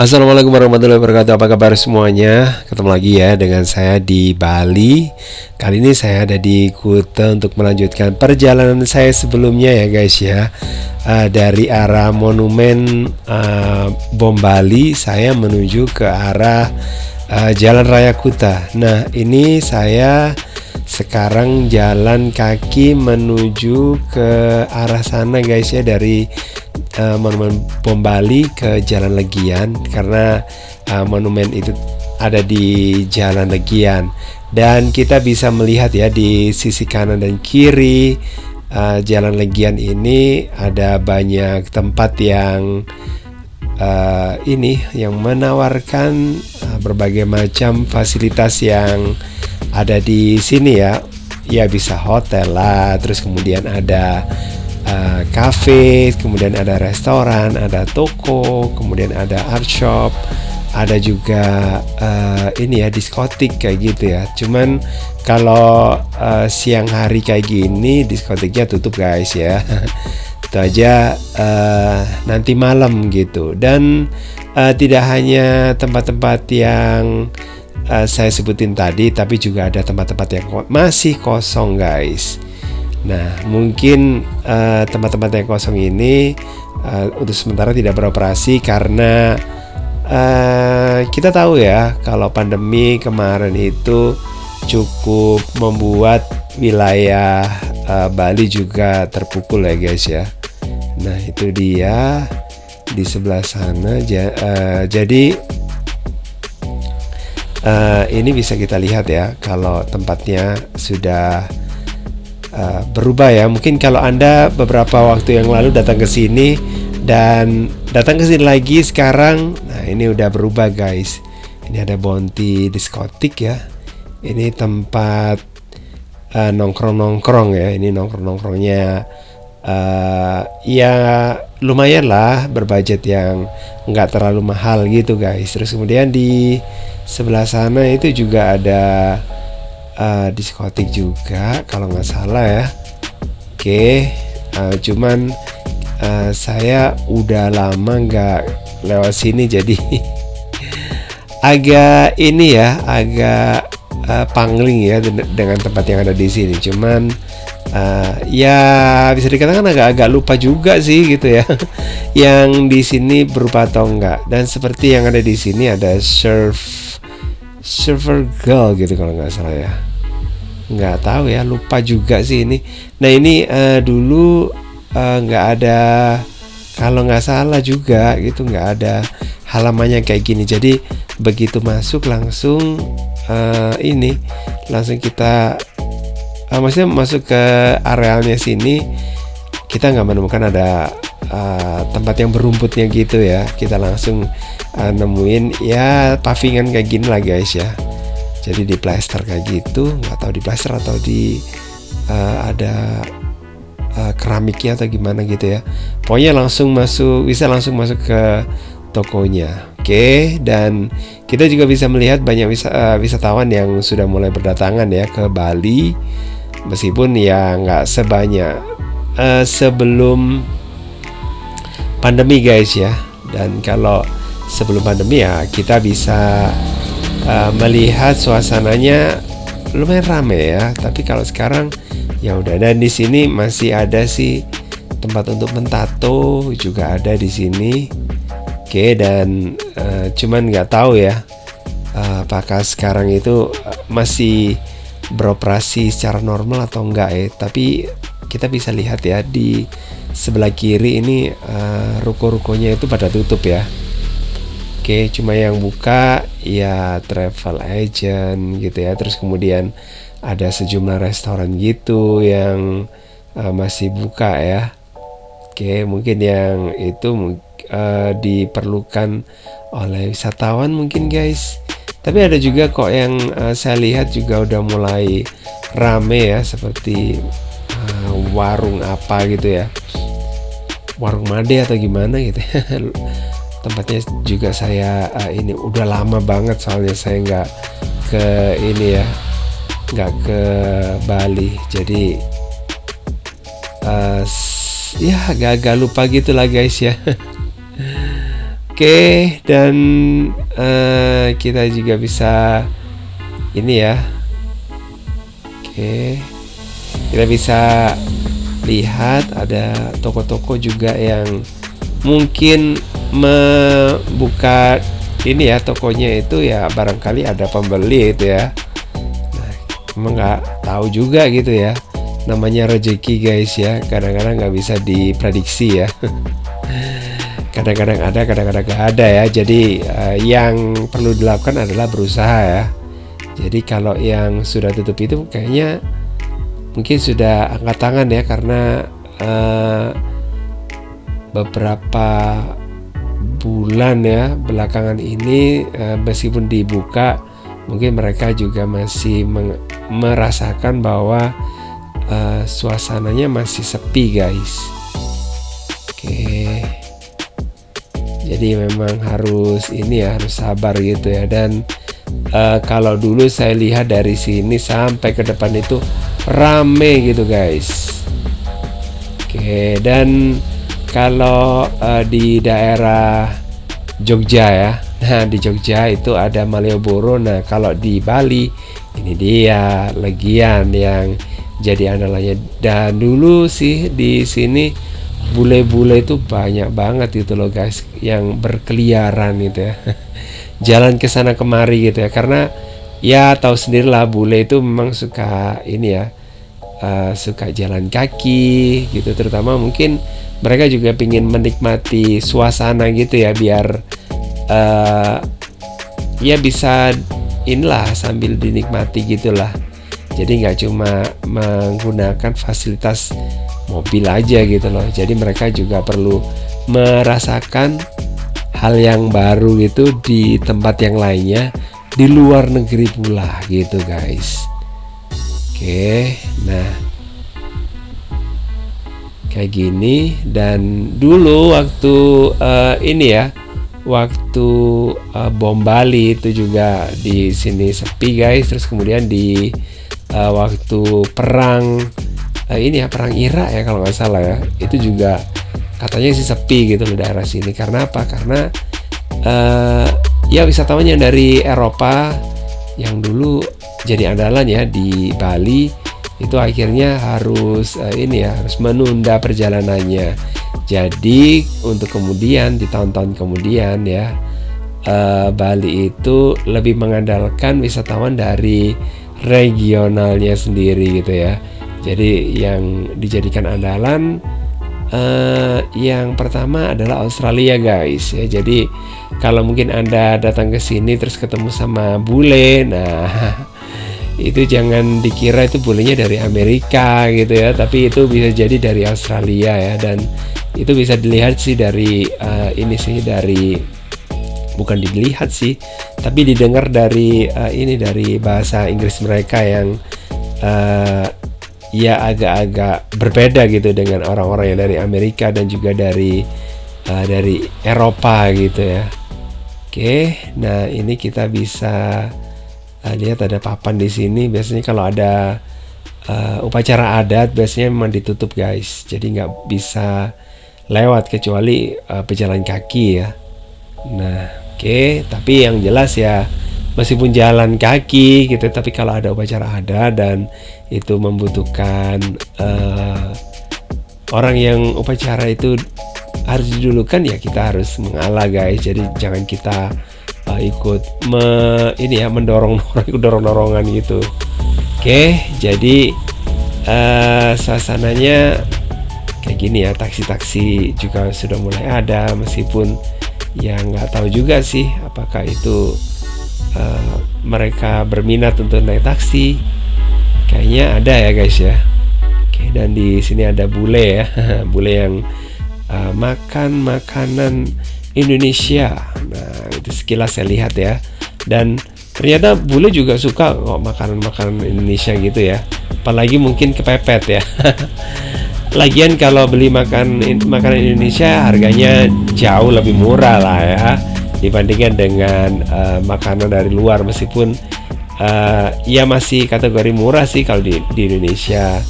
Assalamualaikum warahmatullahi wabarakatuh. Apa kabar semuanya? Ketemu lagi ya dengan saya di Bali. Kali ini saya ada di Kuta untuk melanjutkan perjalanan saya sebelumnya ya guys ya. Dari arah Monumen Bom Bali saya menuju ke arah Jalan Raya Kuta. Nah ini saya sekarang jalan kaki menuju ke arah sana guys ya, dari Monumen Bom Bali ke Jalan Legian, karena monumen itu ada di Jalan Legian, dan kita bisa melihat ya di sisi kanan dan kiri Jalan Legian ini ada banyak tempat yang yang menawarkan berbagai macam fasilitas yang ada di sini ya. Ya bisa hotel lah, terus kemudian ada cafe, kemudian ada restoran, ada toko, kemudian ada art shop, ada juga diskotik kayak gitu ya. Cuman kalau siang hari kayak gini diskotiknya tutup guys ya. Itu aja nanti malam gitu. Dan tidak hanya tempat-tempat yang saya sebutin tadi, tapi juga ada tempat-tempat yang masih kosong guys. Nah, mungkin tempat-tempat yang kosong ini untuk sementara tidak beroperasi karena kita tahu ya kalau pandemi kemarin itu cukup membuat wilayah Bali juga terpukul ya guys ya. Nah, itu dia di sebelah sana. Jadi ini bisa kita lihat ya kalau tempatnya sudah berubah ya. Mungkin kalau Anda beberapa waktu yang lalu datang ke sini dan datang ke sini lagi sekarang, nah ini udah berubah guys. Ini ada Bounty diskotik ya. Ini tempat nongkrong-nongkrong ya. Ini nongkrong-nongkrongnya ya lumayan lah, berbudget yang nggak terlalu mahal gitu guys. Terus kemudian di sebelah sana itu juga ada diskotik juga kalau nggak salah ya. Oke, cuman saya udah lama nggak lewat sini jadi agak pangling ya dengan tempat yang ada di sini. Cuman ya bisa dikatakan agak lupa juga sih gitu ya yang di sini berupa atau enggak. Dan seperti yang ada di sini ada server girl gitu kalau nggak salah ya. Nggak tahu ya, lupa juga sih ini. Nah ini dulu nggak ada, kalau nggak salah juga gitu, nggak ada halamannya kayak gini. Jadi begitu masuk langsung langsung kita maksudnya masuk ke arealnya sini, kita nggak menemukan ada tempat yang berumputnya gitu ya. Kita langsung nemuin ya pavingan kayak gini lah guys ya. Jadi di plaster kayak gitu, nggak tahu di plaster atau di ada keramiknya atau gimana gitu ya. Pokoknya bisa langsung masuk ke tokonya. Oke, dan kita juga bisa melihat banyak wisatawan yang sudah mulai berdatangan ya ke Bali, meskipun ya nggak sebanyak sebelum pandemi guys ya. Dan kalau sebelum pandemi ya kita bisa melihat suasananya lumayan rame ya. Tapi kalau sekarang ya udah. Dan di sini masih ada sih tempat untuk mentato juga ada di sini. Oke, dan cuman nggak tahu ya apakah sekarang itu masih beroperasi secara normal atau enggak ya. Tapi kita bisa lihat ya di sebelah kiri ini ruko-rukonya itu pada tutup ya. Oke, cuma yang buka ya travel agent gitu ya. Terus kemudian ada sejumlah restoran gitu yang masih buka ya. Oke, mungkin yang itu diperlukan oleh wisatawan mungkin guys. Tapi ada juga kok yang saya lihat juga udah mulai rame ya, seperti warung apa gitu ya, warung Made atau gimana gitu ya. Tempatnya juga saya ini udah lama banget soalnya saya nggak ke Bali, jadi ya agak lupa gitu lah guys ya. Oke, dan kita juga bisa ini ya. Oke, kita bisa lihat ada toko-toko juga yang mungkin membuka ini ya, tokonya itu ya barangkali ada pembeli itu ya. Nah, emang nggak tahu juga gitu ya, namanya rezeki guys ya, kadang-kadang nggak bisa diprediksi ya. Kadang-kadang ada, kadang-kadang nggak ada ya. Jadi yang perlu dilakukan adalah berusaha ya. Jadi kalau yang sudah tutup itu kayaknya mungkin sudah angkat tangan ya, karena beberapa bulan ya belakangan ini meskipun dibuka, mungkin mereka juga masih merasakan bahwa suasananya masih sepi guys. Oke, jadi memang harus ini ya, harus sabar gitu ya. Dan kalau dulu saya lihat dari sini sampai ke depan itu rame gitu guys. Oke, dan kalau di daerah Jogja ya, nah di Jogja itu ada Malioboro. Nah kalau di Bali ini dia Legian yang jadi andalannya. Dan dulu sih di sini bule-bule itu banyak banget gitu loh guys, yang berkeliaran gitu ya. Jalan ke sana kemari gitu ya, karena ya tahu sendirilah bule itu memang suka ini ya, suka jalan kaki gitu, terutama mungkin mereka juga ingin menikmati suasana gitu ya, biar ya bisa inilah sambil dinikmati gitulah. Jadi nggak cuma menggunakan fasilitas mobil aja gitu loh, jadi mereka juga perlu merasakan hal yang baru gitu di tempat yang lainnya, di luar negeri pula gitu guys. Oke, nah kayak gini. Dan dulu waktu ini ya, waktu bom Bali itu juga di sini sepi guys. Terus kemudian di waktu perang ini ya, perang Irak ya kalau nggak salah ya, itu juga katanya sih sepi gitu di daerah sini. Karena apa? Karena ya wisatawan yang dari Eropa yang dulu jadi andalan ya di Bali itu akhirnya harus ini ya, harus menunda perjalanannya. Jadi untuk kemudian di tahun-tahun kemudian ya, Bali itu lebih mengandalkan wisatawan dari regionalnya sendiri gitu ya. Jadi yang dijadikan andalan yang pertama adalah Australia guys ya. Jadi kalau mungkin Anda datang ke sini terus ketemu sama bule, nah itu jangan dikira itu bulenya dari Amerika gitu ya, tapi itu bisa jadi dari Australia ya. Dan itu bisa dilihat sih dari ini sih, dari bukan dilihat sih, tapi didengar dari ini, dari bahasa Inggris mereka yang ya agak-agak berbeda gitu dengan orang-orang yang dari Amerika dan juga dari Eropa gitu ya. Oke, nah ini kita bisa lihat ada papan di sini. Biasanya kalau ada upacara adat biasanya memang ditutup guys, jadi nggak bisa lewat kecuali pejalan kaki ya. Nah oke, tapi yang jelas ya meskipun jalan kaki gitu, tapi kalau ada upacara adat dan itu membutuhkan orang yang upacara itu harus didulukan, ya kita harus mengalah guys. Jadi jangan kita ikut ini ya, mendorong-dorongan gitu. Oke, jadi suasananya kayak gini ya. Taksi-taksi juga sudah mulai ada, meskipun ya nggak tahu juga sih apakah itu mereka berminat untuk naik taksi. Kayaknya ada ya guys ya. Oke, dan di sini ada bule ya, bule yang makan makanan Indonesia. Nah itu sekilas saya lihat ya, dan ternyata bule juga suka kok makanan-makanan Indonesia gitu ya, apalagi mungkin kepepet ya. Lagian kalau beli makanan Indonesia harganya jauh lebih murah lah ya dibandingkan dengan makanan dari luar, meskipun ya masih kategori murah sih kalau di Indonesia,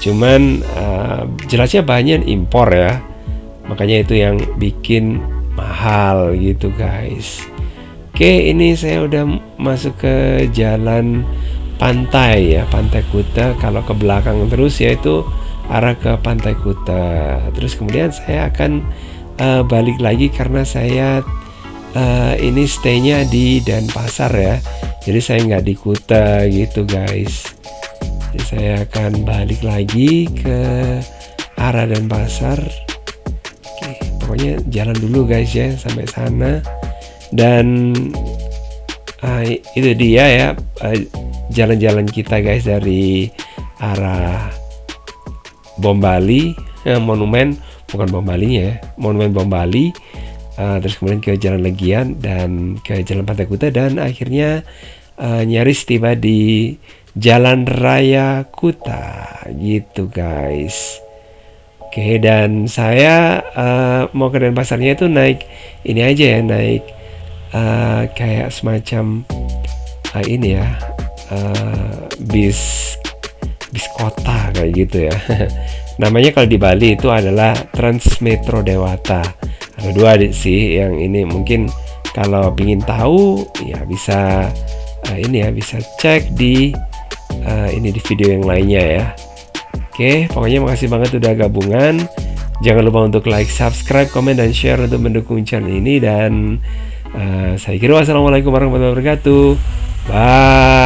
cuman jelasnya banyak impor ya, makanya itu yang bikin mahal gitu guys. Oke, ini saya udah masuk ke jalan pantai ya, Pantai Kuta. Kalau ke belakang terus yaitu arah ke Pantai Kuta. Terus kemudian saya akan balik lagi karena saya ini stay-nya di Denpasar ya. Jadi saya nggak di Kuta gitu guys. Jadi saya akan balik lagi ke arah Denpasar. Oke, pokoknya jalan dulu guys ya sampai sana. Dan itu dia ya jalan-jalan kita guys dari arah Bom Bali, monumen bukan Bom Balinya ya, monumen Bom Bali, terus kemudian ke Jalan Legian dan ke Jalan Pantai Kuta dan akhirnya nyaris tiba di Jalan Raya Kuta gitu guys. Oke, dan saya mau ke Denpasarnya itu naik ini aja ya, naik kayak semacam ini ya, bis kota kayak gitu ya. Namanya kalau di Bali itu adalah Transmetro Dewata. Ada dua sih, yang ini mungkin kalau ingin tahu ya bisa ini ya, bisa cek di ini di video yang lainnya ya. Oke, pokoknya makasih banget udah gabungan. Jangan lupa untuk like, subscribe, komen, dan share untuk mendukung channel ini. Dan saya kira wassalamualaikum warahmatullahi wabarakatuh. Bye.